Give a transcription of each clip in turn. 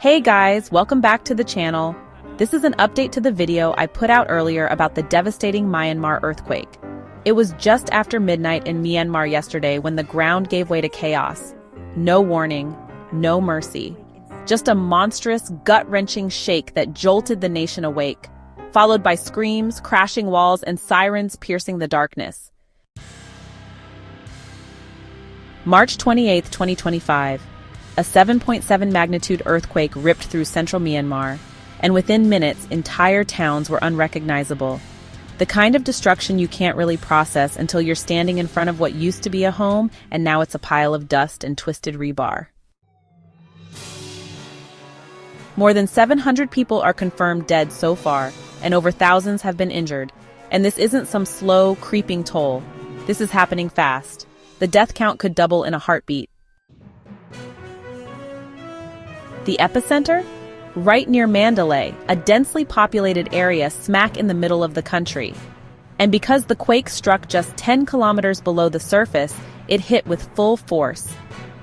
Hey guys, welcome back to the channel. This is an update to the video I put out earlier about the devastating Myanmar earthquake. It was just after midnight in Myanmar yesterday when the ground gave way to chaos. No warning, no mercy. Just a monstrous, gut-wrenching shake that jolted the nation awake, followed by screams, crashing walls, and sirens piercing the darkness. March 28, 2025. A 7.7 magnitude earthquake ripped through central Myanmar, and within minutes, entire towns were unrecognizable. The kind of destruction you can't really process until you're standing in front of what used to be a home, and now it's a pile of dust and twisted rebar. More than 700 people are confirmed dead so far, and over thousands have been injured. And this isn't some slow, creeping toll. This is happening fast. The death count could double in a heartbeat. The epicenter? Right near Mandalay, a densely populated area smack in the middle of the country. And because the quake struck just 10 kilometers below the surface, it hit with full force.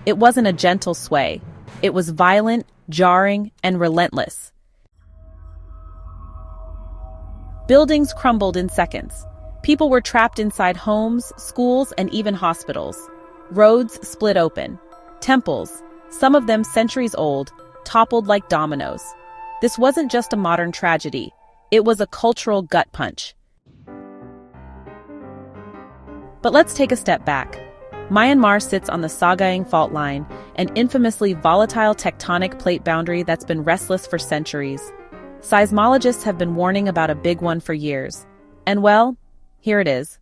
It wasn't a gentle sway. It was violent, jarring, and relentless. Buildings crumbled in seconds. People were trapped inside homes, schools, and even hospitals. Roads split open. Temples, some of them centuries old, toppled like dominoes. This wasn't just a modern tragedy. It was a cultural gut punch. But let's take a step back. Myanmar sits on the Sagaing Fault Line, an infamously volatile tectonic plate boundary that's been restless for centuries. Seismologists have been warning about a big one for years. And well, here it is.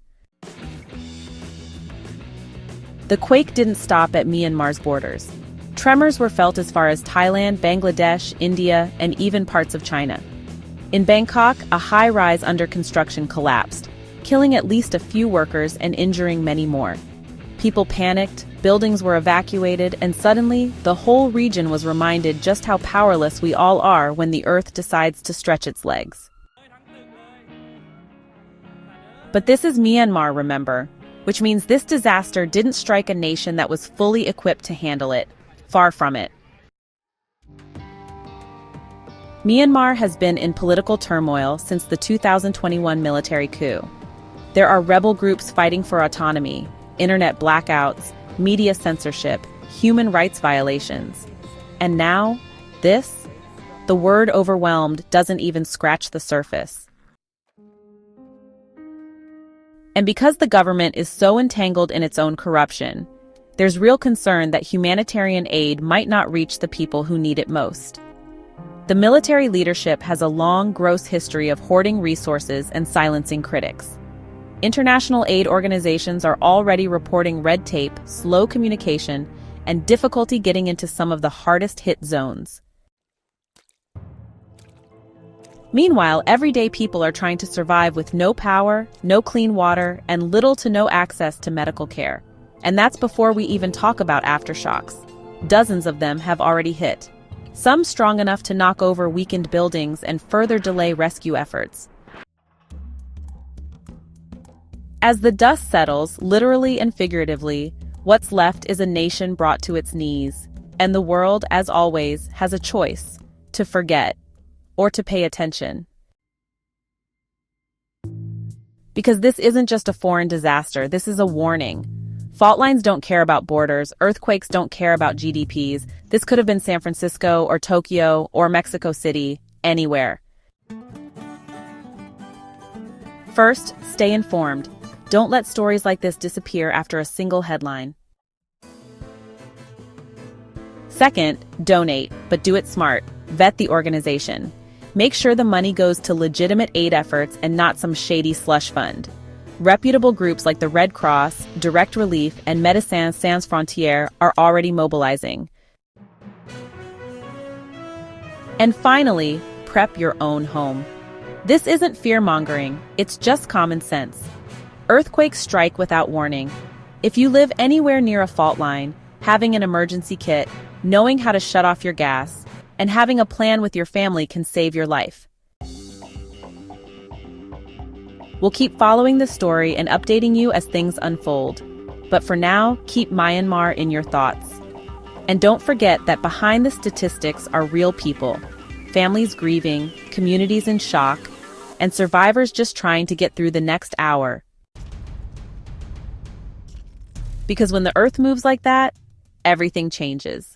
The quake didn't stop at Myanmar's borders. Tremors were felt as far as Thailand, Bangladesh, India, and even parts of China. In Bangkok, a high-rise under construction collapsed, killing at least a few workers and injuring many more. People panicked, buildings were evacuated, and suddenly, the whole region was reminded just how powerless we all are when the earth decides to stretch its legs. But this is Myanmar, remember, which means this disaster didn't strike a nation that was fully equipped to handle it. Far from it. Myanmar has been in political turmoil since the 2021 military coup. There are rebel groups fighting for autonomy, internet blackouts, media censorship, human rights violations. And now, this? The word overwhelmed doesn't even scratch the surface. And because the government is so entangled in its own corruption, there's real concern that humanitarian aid might not reach the people who need it most. The military leadership has a long, gross history of hoarding resources and silencing critics. International aid organizations are already reporting red tape, slow communication, and difficulty getting into some of the hardest-hit zones. Meanwhile, everyday people are trying to survive with no power, no clean water, and little to no access to medical care. And that's before we even talk about aftershocks. Dozens of them have already hit. Some strong enough to knock over weakened buildings and further delay rescue efforts. As the dust settles, literally and figuratively, what's left is a nation brought to its knees. And the world, as always, has a choice: to forget or to pay attention. Because this isn't just a foreign disaster, this is a warning. Fault lines don't care about borders, earthquakes don't care about GDPs. This could have been San Francisco or Tokyo or Mexico City, anywhere. First, stay informed. Don't let stories like this disappear after a single headline. Second, donate, but do it smart. Vet the organization. Make sure the money goes to legitimate aid efforts and not some shady slush fund. Reputable groups like the Red Cross, Direct Relief, and Médecins Sans Frontières are already mobilizing. And finally, prep your own home. This isn't fear-mongering, it's just common sense. Earthquakes strike without warning. If you live anywhere near a fault line, having an emergency kit, knowing how to shut off your gas, and having a plan with your family can save your life. We'll keep following the story and updating you as things unfold. But for now, keep Myanmar in your thoughts. And don't forget that behind the statistics are real people, families grieving, communities in shock, and survivors just trying to get through the next hour. Because when the Earth moves like that, everything changes.